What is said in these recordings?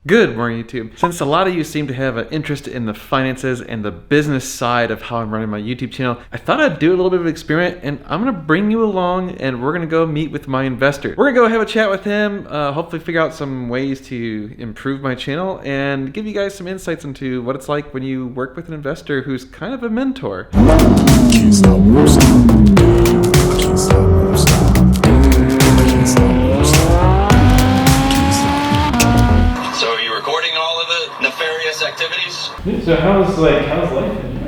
Good morning, YouTube. Since a lot of you seem to have an interest in the finances and the business side of how I'm running my YouTube channel, I thought I'd do a little bit of an experiment, and I'm gonna bring you along and we're gonna go meet with my investor. We're gonna go have a chat with him, hopefully figure out some ways to improve my channel and give you guys some insights into what it's like when you work with an investor who's kind of a mentor. Can't stop, won't stop. Can't stop, won't stop. Can't stop, won't stop. Can't stop. So are you recording all of the nefarious activities? So how's life in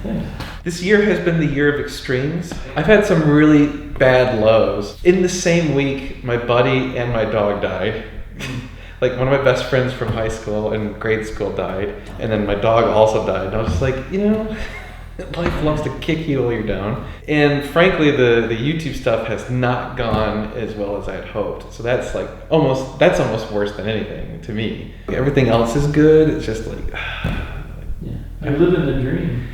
here? This year has been the year of extremes. I've had some really bad lows. In the same week, my buddy and my dog died. Like, one of my best friends from high school and grade school died, and then my dog also died. And I was just like, life loves to kick you while you're down. And frankly, the YouTube stuff has not gone as well as I had hoped. So that's almost worse than anything to me. Everything else is good. It's just like, Yeah. You're living the dream.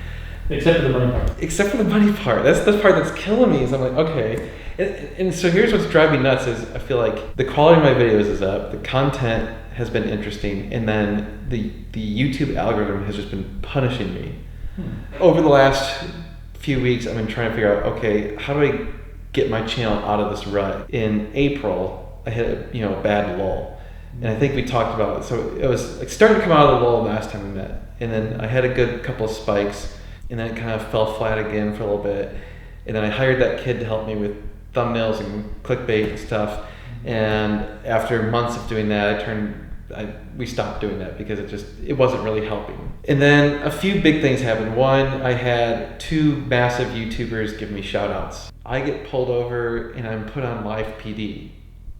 Except for the money part. except for the money part. That's the part that's killing me. Is I'm like, okay. And so here's what's driving me nuts is I feel like the quality of my videos is up, the content has been interesting, and then the YouTube algorithm has just been punishing me. Over the last few weeks, I've been trying to figure out, okay, how do I get my channel out of this rut? In April, I hit a bad lull, and I think we talked about it. So it was like starting to come out of the lull last time we met, and then I had a good couple of spikes, and then it kind of fell flat again for a little bit, and then I hired that kid to help me with thumbnails and clickbait and stuff, and after months of doing that, we stopped doing that because it wasn't really helping. And then a few big things happened. One, I had two massive YouTubers give me shout outs. I get pulled over and I'm put on live PD.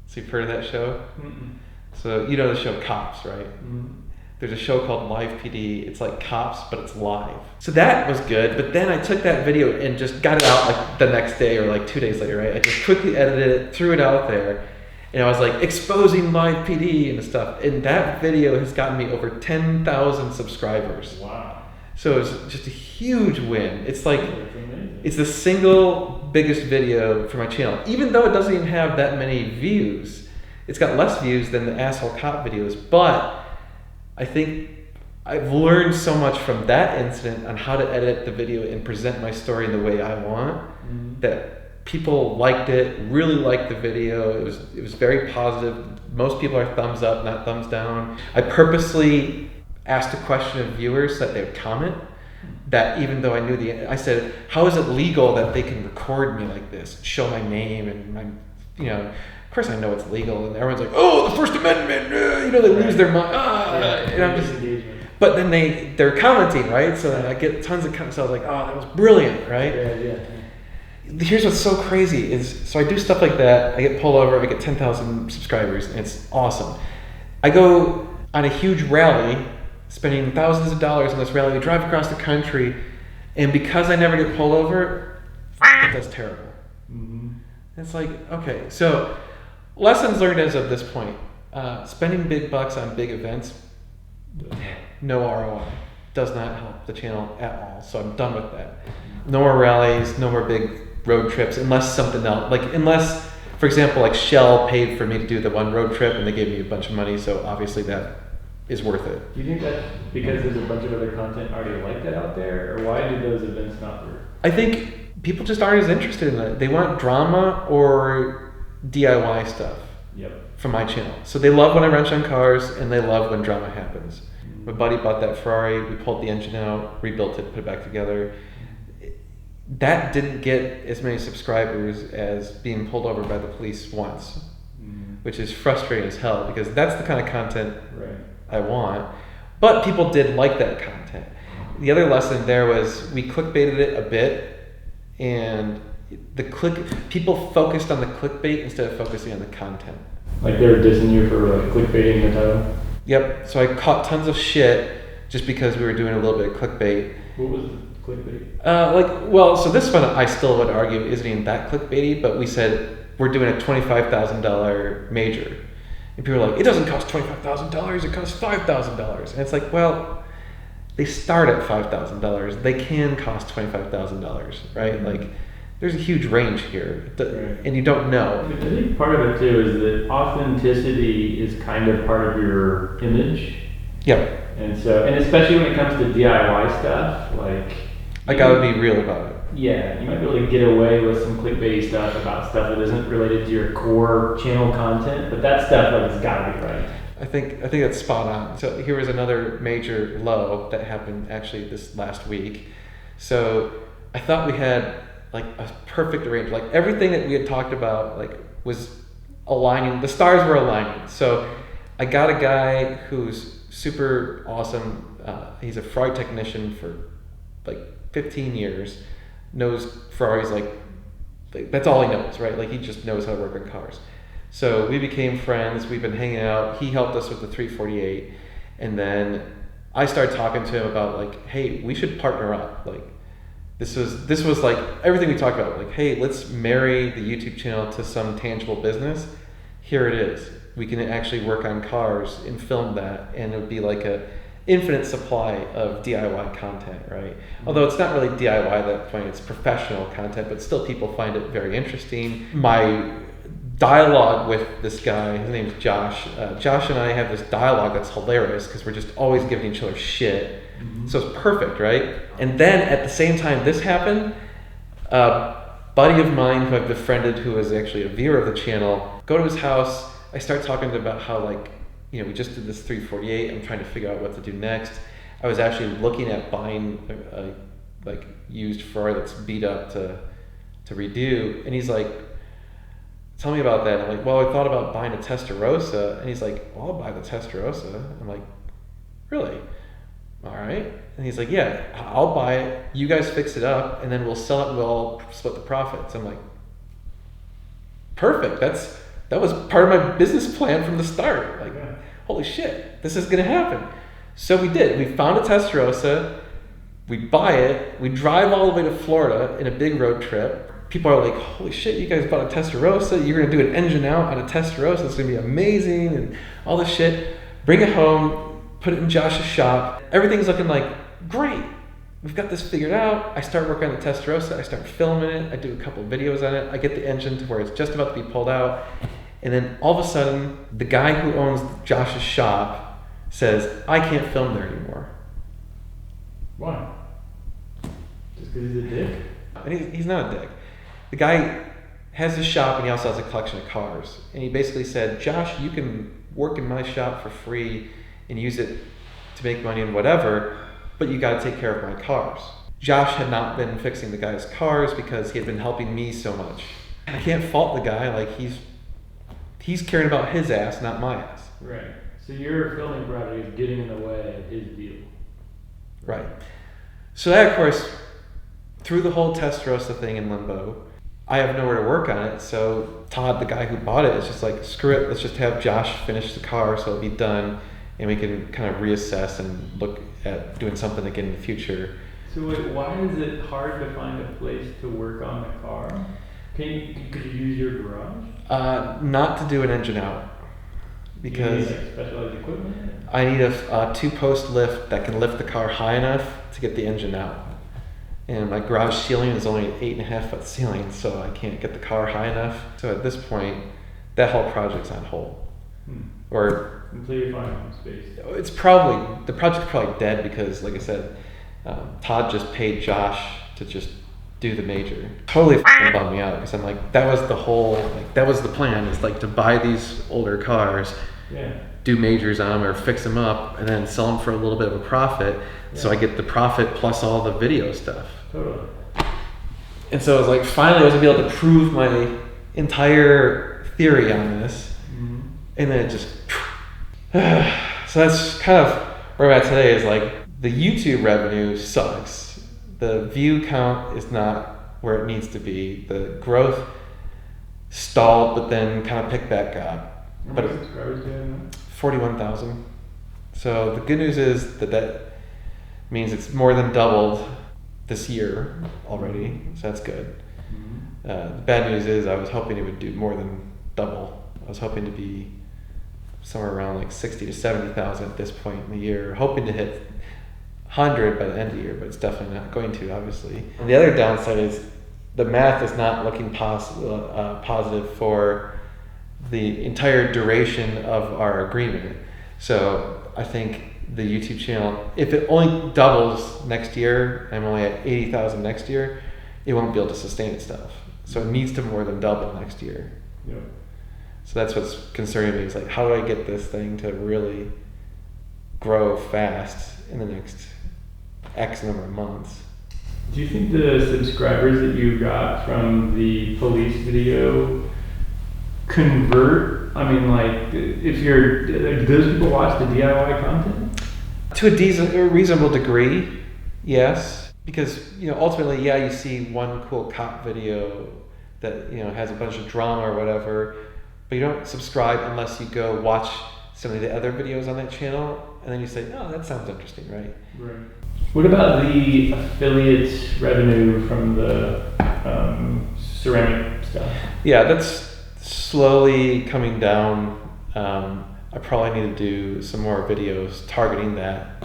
So you've heard of that show? Mm-mm. So you know the show Cops, right? Mm. There's a show called Live PD. It's like Cops, but it's live. So that was good, but then I took that video and just got it out like the next day or like 2 days later, right? I just quickly edited it, threw it out there, and I was like, exposing Live PD and stuff. And that video has gotten me over 10,000 subscribers. Wow. So it's just a huge win. It's like, That's amazing. it's the single biggest video for my channel. Even though it doesn't even have that many views, it's got less views than the Asshole Cop videos, but I think I've learned so much from that incident on how to edit the video and present my story in the way I want, that people liked it, really liked the video. It was very positive. Most people are thumbs up, not thumbs down. I purposely asked a question of viewers so that they would comment, that even though I knew I said, how is it legal that they can record me like this, show my name and my, of course I know it's legal, and everyone's like, oh, the First Amendment, they lose their mind. And I'm just, Disengagement. but then they're commenting, right? So then I get tons of comments. So I was like, oh, that was brilliant, right? Yeah. Here's what's so crazy is, so I do stuff like that. I get pulled over. I get 10,000 subscribers, and it's awesome. I go on a huge rally, spending thousands of dollars on this rally. We drive across the country, and because I never get pulled over, that's terrible. Mm-hmm. It's like, okay, so lessons learned as of this point. Spending big bucks on big events, no ROI. Does not help the channel at all. So I'm done with that. No more rallies, no more big road trips, unless something else. Unless, for example, like Shell paid for me to do the one road trip and they gave me a bunch of money, so obviously that is worth it. Do you think that because there's a bunch of other content already like that out there, or why did those events not work? I think people just aren't as interested in that. They want drama or DIY stuff. Yep. From my channel. So they love when I wrench on cars, and they love when drama happens. My buddy bought that Ferrari, we pulled the engine out, rebuilt it, put it back together. That didn't get as many subscribers as being pulled over by the police once, which is frustrating as hell, because that's the kind of content Right. I want. But people did like that content. The other lesson there was we clickbaited it a bit, and people focused on the clickbait instead of focusing on the content. Like they were dissing you for clickbaiting the title? Yep, so I caught tons of shit just because we were doing a little bit of clickbait. What was the clickbait? So this one I still would argue isn't even that clickbaity, but we said we're doing a $25,000 major. And people are like, it doesn't cost $25,000, it costs $5,000. And it's like, well, they start at $5,000. They can cost $25,000, right? Like, there's a huge range here, Right. and you don't know. I think part of it too is that authenticity is kind of part of your image. Yep, And so, and especially when it comes to DIY stuff, like. I gotta be real about it. Yeah, you might be able to get away with some clickbaity stuff about stuff that isn't related to your core channel content, but that stuff like has got to be right. I think that's spot on. So here was another major low that happened actually this last week. So I thought we had like a perfect arrangement, like everything that we had talked about like was aligning. The stars were aligning. So I got a guy who's super awesome. He's a Ferrari technician for like 15 years. Knows Ferraris like that's all he knows, right? Like he just knows how to work on cars. So we became friends. We've been hanging out. He helped us with the 348, and then I started talking to him about like, hey, we should partner up. Like this was like everything we talked about. Like, hey, let's marry the YouTube channel to some tangible business. Here it is. We can actually work on cars and film that, and it would be like a infinite supply of DIY content, right? Although it's not really DIY at that point, it's professional content, but still people find it very interesting. My dialogue with this guy, his name's Josh. Josh and I have this dialogue that's hilarious because we're just always giving each other shit. So it's perfect, right? And then at the same time this happened, a buddy of mine who I've befriended, who is actually a viewer of the channel, go to his house. I start talking to him about how like, you know, we just did this 348. I'm trying to figure out what to do next. I was actually looking at buying a like used Ferrari that's beat up to redo, and he's like, "Tell me about that." I'm like, "Well, I thought about buying a Testarossa," and he's like, "Well, I'll buy the Testarossa." I'm like, "Really? All right." And he's like, "Yeah, I'll buy it. You guys fix it up, and then we'll sell it, and we'll all split the profits." I'm like, "Perfect. That was part of my business plan from the start. Like, holy shit, this is gonna happen." So we did. We found a Testarossa. We buy it. We drive all the way to Florida in a big road trip. People are like, "Holy shit, you guys bought a Testarossa. You're gonna do an engine out on a Testarossa. It's gonna be amazing," and all this shit. Bring it home. Put it in Josh's shop. Everything's looking like great. We've got this figured out. I start working on the Testarossa. I start filming it. I do a couple of videos on it. I get the engine to where it's just about to be pulled out. And then all of a sudden, the guy who owns Josh's shop says, "I can't film there anymore." Why? Just because he's a dick? And he's not a dick. The guy has his shop and he also has a collection of cars. And he basically said, "Josh, you can work in my shop for free and use it to make money and whatever, but you got to take care of my cars." Josh had not been fixing the guy's cars because he had been helping me so much. I can't fault the guy. Like he's caring about his ass, not my ass. Right. So your filming project is getting in the way of his deal. Right. So that, of course, threw the whole Testarossa thing in limbo. I have nowhere to work on it, so Todd, the guy who bought it, is just like, screw it, let's just have Josh finish the car so it'll be done, and we can kind of reassess and look at doing something again in the future. So wait, why is it hard to find a place to work on the car? Could you use your garage? Not to do an engine out, because Do you need like specialized equipment? I need a two-post lift that can lift the car high enough to get the engine out. And my garage ceiling is only an 8.5 foot ceiling, so I can't get the car high enough. So at this point, that whole project's on hold. Or Until you find home space. the project's probably dead because, like I said, Todd just paid Josh to just do the major. Totally bummed me out because I'm like, that was the plan, is like to buy these older cars, Yeah. do majors on them or fix them up, and then sell them for a little bit of a profit. So I get the profit plus all the video stuff. Totally. And so I was like, finally I was gonna be able to prove my entire theory on this. And then it just, so that's kind of where I'm at today, is like, the YouTube revenue sucks. The view count is not where it needs to be. The growth stalled, but then kind of picked back up. How But many subscribers do you have now? 41,000. So the good news is that means it's more than doubled this year already, so that's good. The bad news is I was hoping it would do more than double. I was hoping to be somewhere around like 60 to 70,000 at this point in the year, hoping to hit 100 by the end of the year, but it's definitely not going to, obviously. And the other downside is the math is not looking positive for the entire duration of our agreement. So I think the YouTube channel, if it only doubles next year, I'm only at 80,000 next year, it won't be able to sustain itself. So it needs to more than double next year. Yep. So that's what's concerning me. Is like, how do I get this thing to really grow fast in the next X number of months? Do you think the subscribers that you got from the police video convert? I mean, like, if you're, do those people watch the DIY content? To a reasonable degree, yes. Because, you know, ultimately, yeah, you see one cool cop video that, you know, has a bunch of drama or whatever, but you don't subscribe unless you go watch some of the other videos on that channel, and then you say, oh, that sounds interesting, right? Right. What about the affiliate revenue from the ceramic stuff? Yeah, that's slowly coming down. I probably need to do some more videos targeting that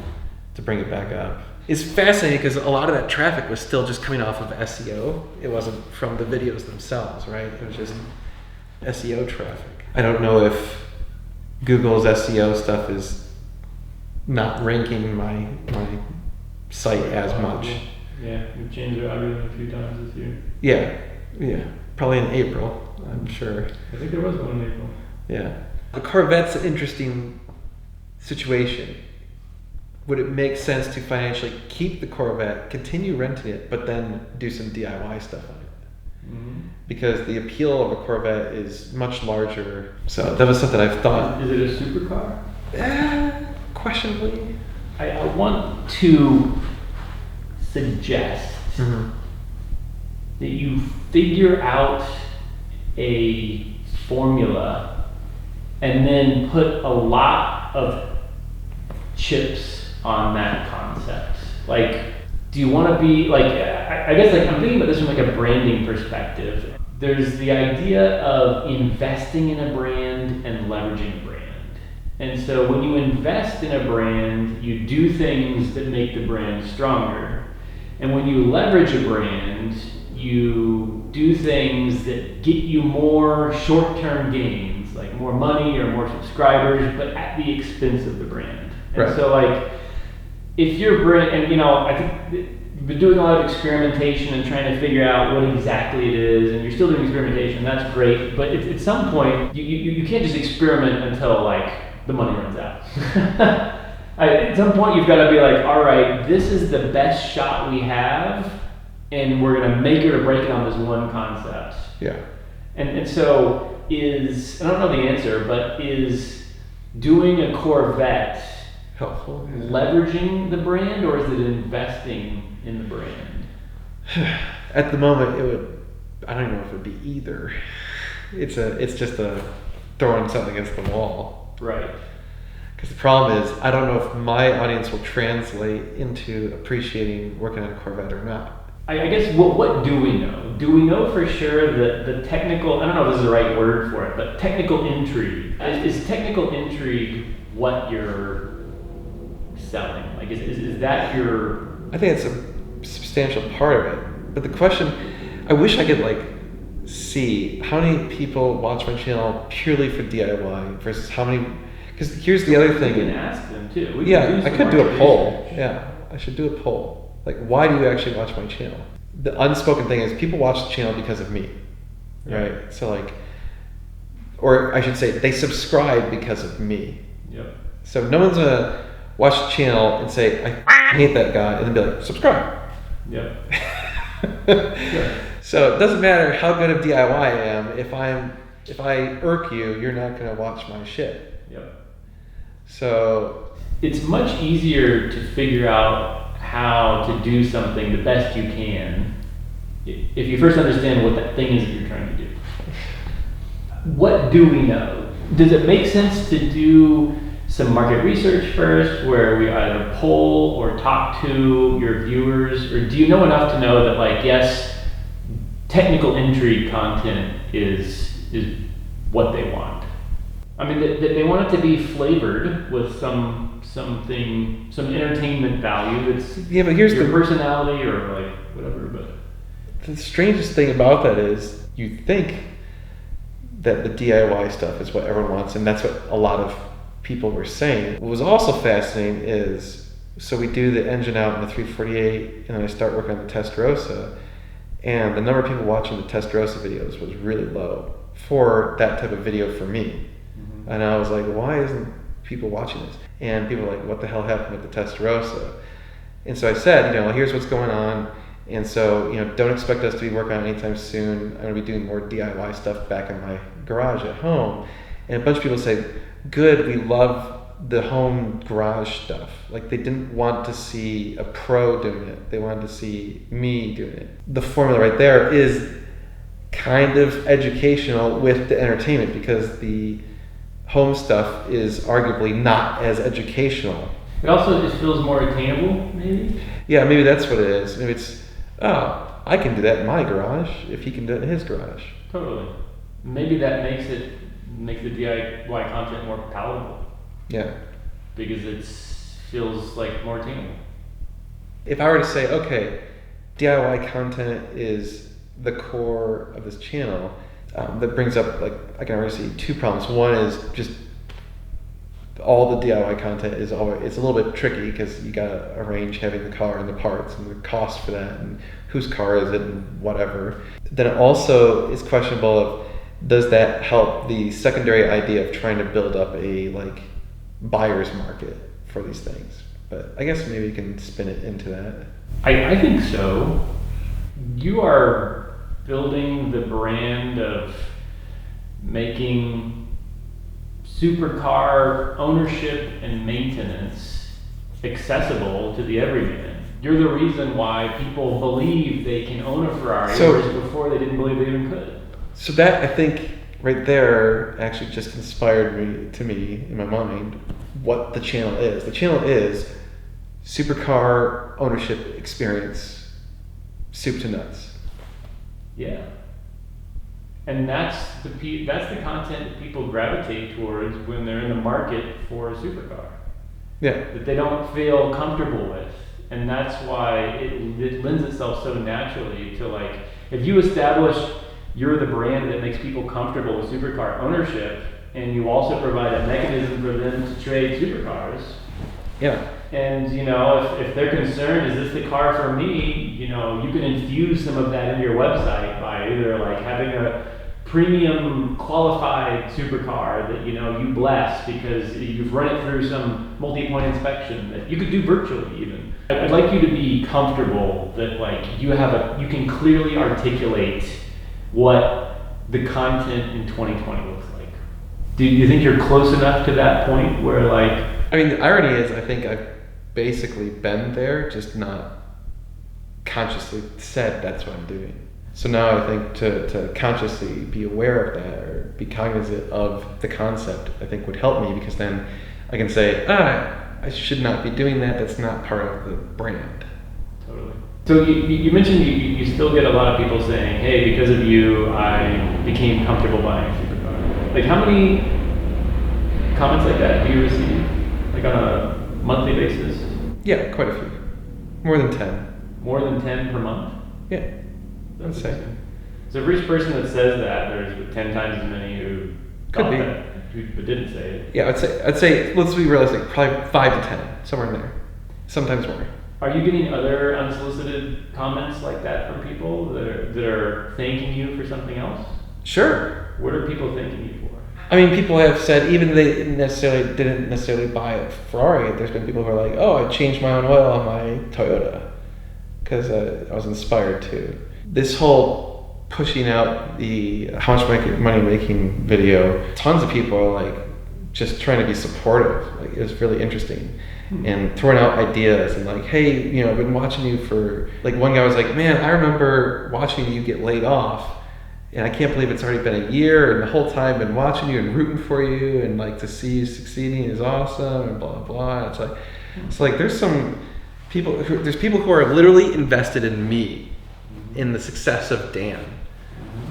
to bring it back up. It's fascinating because a lot of that traffic was still just coming off of SEO. It wasn't from the videos themselves, right? It was just SEO traffic. I don't know if Google's SEO stuff is not ranking my site as much. Yeah, you've changed your algorithm a few times this year. Yeah, probably in April, I'm sure. I think there was one in April. Yeah. The Corvette's an interesting situation. Would it make sense to financially keep the Corvette, continue renting it, but then do some DIY stuff on it? Mm-hmm. Because the appeal of a Corvette is much larger. So that was something I've thought. Is it a supercar? Questionably. I want to suggest that you figure out a formula and then put a lot of chips on that concept. Like, do you want to be like, I guess, like, I'm thinking about this from like a branding perspective. There's the idea of investing in a brand and leveraging a brand. And so when you invest in a brand, you do things that make the brand stronger. And when you leverage a brand, you do things that get you more short-term gains, like more money or more subscribers, but at the expense of the brand. And Right. so, like, if your brand, and you know, I think you've been doing a lot of experimentation and trying to figure out what exactly it is, and you're still doing experimentation, that's great, but at some point, you can't just experiment until, like, the money runs out. At some point, you've got to be like, all right, this is the best shot we have, and we're going to make it or break it on this one concept. Yeah. And so and I don't know the answer, but is doing a Corvette Helpful. leveraging the brand, or is it investing in the brand? At the moment, it would. I don't even know if it would be either. It's just a throwing something against the wall. Right. Because the problem is, I don't know if my audience will translate into appreciating working on a Corvette or not. I guess, what do we know? Do we know for sure that the technical, I don't know if this is the right word for it, but technical intrigue, is technical intrigue what you're selling? Like, is that your... I think it's a substantial part of it. But the question, I wish I could, like, see how many people watch my channel purely for DIY versus how many... Because here's the other You thing. can ask them too. We can Yeah, do I some could do a market poll. research. Yeah, I should do a poll. Like, why do you actually watch my channel? The unspoken thing is people watch the channel because of me, right? So, like, or I should say, they subscribe because of me. Yep. So no one's gonna watch the channel and say, I hate that guy, and then be like, subscribe. Yep. So it doesn't matter how good of DIY I am. If I irk you, you're not gonna watch my shit. Yep. So It's much easier to figure out how to do something the best you can if you first understand what that thing is that you're trying to do. What do we know? Does it make sense to do some market research first, where we either poll or talk to your viewers, or do you know enough to know that, like, yes, technical intrigue content is what they want? I mean, they want it to be flavored with some entertainment value. It's yeah, but here's your the personality or like whatever. But the strangest thing about that is you think that the DIY stuff is what everyone wants, and that's what a lot of people were saying. What was also fascinating is, so we do the engine out in the 348, and then I start working on the Testarossa, and the number of people watching the Testarossa videos was really low for that type of video for me. And I was like, why isn't people watching this? And people were like, what the hell happened with the Testarossa? And so I said, here's what's going on. And so, don't expect us to be working on it anytime soon. I'm going to be doing more DIY stuff back in my garage at home. And a bunch of people say, good, we love the home garage stuff. Like, they didn't want to see a pro doing it. They wanted to see me doing it. The formula right there is kind of educational with the entertainment, because the home stuff is arguably not as educational. It also just feels more attainable, maybe? Yeah, maybe that's what it is. Maybe it's, I can do that in my garage if he can do it in his garage. Totally. Maybe that makes the DIY content more palatable. Yeah. Because it feels like more attainable. If I were to say, okay, DIY content is the core of this channel, that brings up, like, I can already see two problems. One is just all the DIY content is always, it's a little bit tricky because you gotta arrange having the car and the parts and the cost for that and whose car is it and whatever. Then it also is questionable of, does that help the secondary idea of trying to build up a buyer's market for these things? But I guess maybe you can spin it into that. I think so. You are building the brand of making supercar ownership and maintenance accessible to the everyman. You're the reason why people believe they can own a Ferrari, whereas before they didn't believe they even could. So that, I think, right there actually just inspired me in my mind what the channel is. The channel is supercar ownership experience, soup to nuts. Yeah. And that's the content that people gravitate towards when they're in the market for a supercar. Yeah. That they don't feel comfortable with. And that's why it lends itself so naturally to, if you establish you're the brand that makes people comfortable with supercar ownership, and you also provide a mechanism for them to trade supercars. Yeah. And, if they're concerned, is this the car for me? You can infuse some of that into your website by either having a premium qualified supercar that, you bless because you've run it through some multi-point inspection that you could do virtually even. I'd like you to be comfortable that you can clearly articulate what the content in 2020 looks like. Do you think you're close enough to that point where I mean, the irony is, I think I've basically been there, just not consciously said that's what I'm doing. So now I think to consciously be aware of that or be cognizant of the concept, I think would help me, because then I can say, I should not be doing that. That's not part of the brand. Totally. So you mentioned you still get a lot of people saying, hey, because of you, I became comfortable buying a supercar. How many comments like that do you receive? On a monthly basis? Yeah, quite a few. More than 10. More than 10 per month? Yeah, I'd say. So for each person that says that, there's 10 times as many who thought that, but didn't say it. Yeah, I'd say, let's be realistic, probably 5 to 10, somewhere in there. Sometimes more. Are you getting other unsolicited comments like that from people that are thanking you for something else? Sure. What are people thanking you for? I mean, people have said, even they didn't necessarily buy a Ferrari, there's been people who are like, oh, I changed my own oil on my Toyota because I was inspired to. This whole pushing out the how much money making video, tons of people are just trying to be supportive. It was really interesting. And throwing out ideas and hey, I've been watching you for, one guy was like, man, I remember watching you get laid off. And I can't believe it's already been a year, and the whole time I've been watching you and rooting for you, and to see you succeeding is awesome, and blah blah. And it's there's some people who are literally invested in me, in the success of Dan,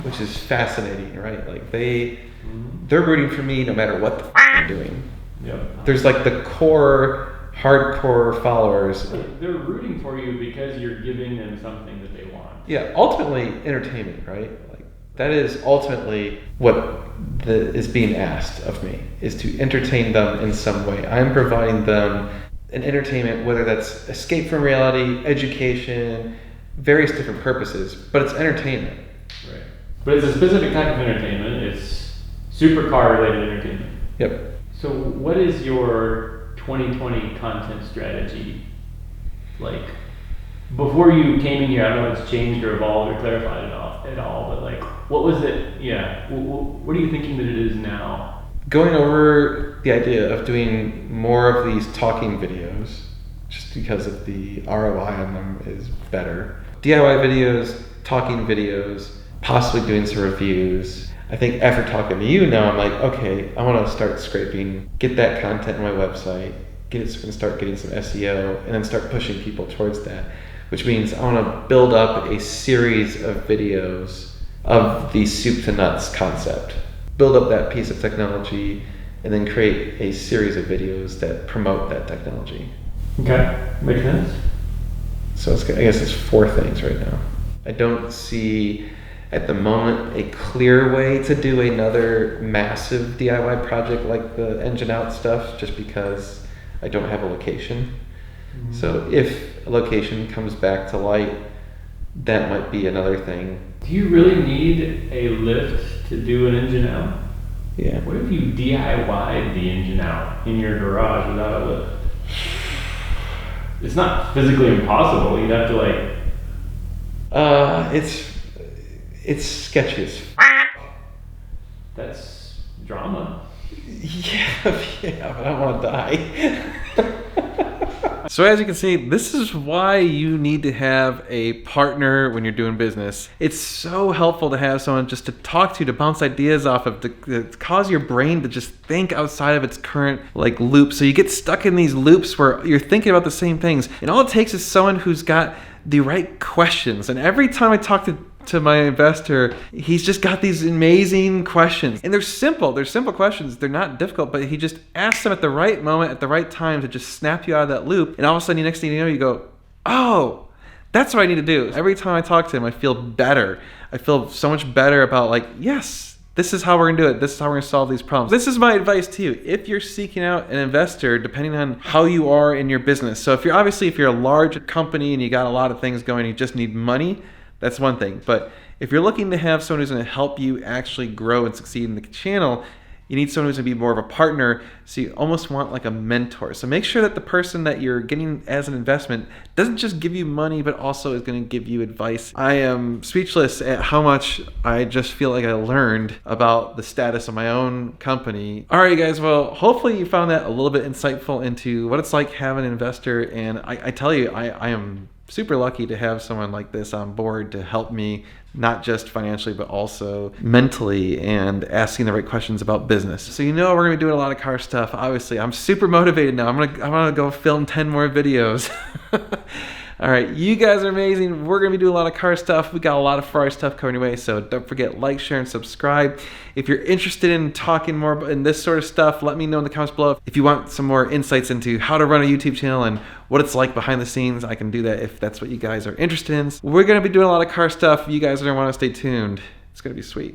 which is fascinating, right? They're rooting for me no matter what the I'm doing. Yep. There's the core hardcore followers. They're rooting for you because you're giving them something that they want. Yeah, ultimately entertainment, right? Like that is ultimately what is being asked of me, is to entertain them in some way. I'm providing them an entertainment, whether that's escape from reality, education, various different purposes, but it's entertainment. Right. But it's a specific type of entertainment. It's supercar related entertainment. Yep. So what is your 2020 content strategy like? Before you came in here, I don't know if it's changed or evolved or clarified at all, but like, what was it? Yeah. What are you thinking that it is now? Going over the idea of doing more of these talking videos, just because of the ROI on them is better. DIY videos, talking videos, possibly doing some reviews. I think after talking to you now, I'm like, okay, I want to start scraping, get that content on my website, and start getting some SEO, and then start pushing people towards that. Which means I want to build up a series of videos of the soup to nuts concept. Build up that piece of technology, and then create a series of videos that promote that technology. Okay, makes sense. So I guess it's 4 things right now. I don't see at the moment a clear way to do another massive DIY project like the Engine Out stuff, just because I don't have a location. Mm-hmm. So if a location comes back to light, that might be another thing. Do you really need a lift to do an Engine Out? Yeah. What if you DIY'd the Engine Out in your garage without a lift? It's not physically impossible. You'd have to like. It's sketchy as That's drama. Yeah, but I don't want to die. So as you can see, this is why you need to have a partner when you're doing business. It's so helpful to have someone just to talk to bounce ideas off of, to cause your brain to just think outside of its current like loop. So you get stuck in these loops where you're thinking about the same things. And all it takes is someone who's got the right questions. And every time I talk to my investor, he's just got these amazing questions, and they're simple questions. They're not difficult, but he just asks them at the right moment, at the right time, to just snap you out of that loop. And all of a sudden, the next thing you know, you go, oh, that's what I need to do. Every time I talk to him, I feel better. I feel so much better about like, yes, this is how we're gonna do it. This is how we're gonna solve these problems. This is my advice to you. If you're seeking out an investor, depending on how you are in your business. So if you're a large company and you got a lot of things going, you just need money, that's one thing. But if you're looking to have someone who's going to help you actually grow and succeed in the channel, you need someone who's going to be more of a partner. So you almost want like a mentor. So make sure that the person that you're getting as an investment doesn't just give you money, but also is going to give you advice. I am speechless at how much I just feel like I learned about the status of my own company. All right, guys. Well, hopefully you found that a little bit insightful into what it's like having an investor. And I tell you, I am super lucky to have someone like this on board to help me, not just financially, but also mentally, and asking the right questions about business. So we're gonna be doing a lot of car stuff. Obviously, I'm super motivated now. I'm gonna go film 10 more videos. All right, you guys are amazing. We're gonna be doing a lot of car stuff. We got a lot of Ferrari stuff coming your way, so don't forget, like, share, and subscribe. If you're interested in talking more in this sort of stuff, let me know in the comments below. If you want some more insights into how to run a YouTube channel and what it's like behind the scenes, I can do that if that's what you guys are interested in. We're gonna be doing a lot of car stuff. You guys are gonna wanna stay tuned. It's gonna be sweet.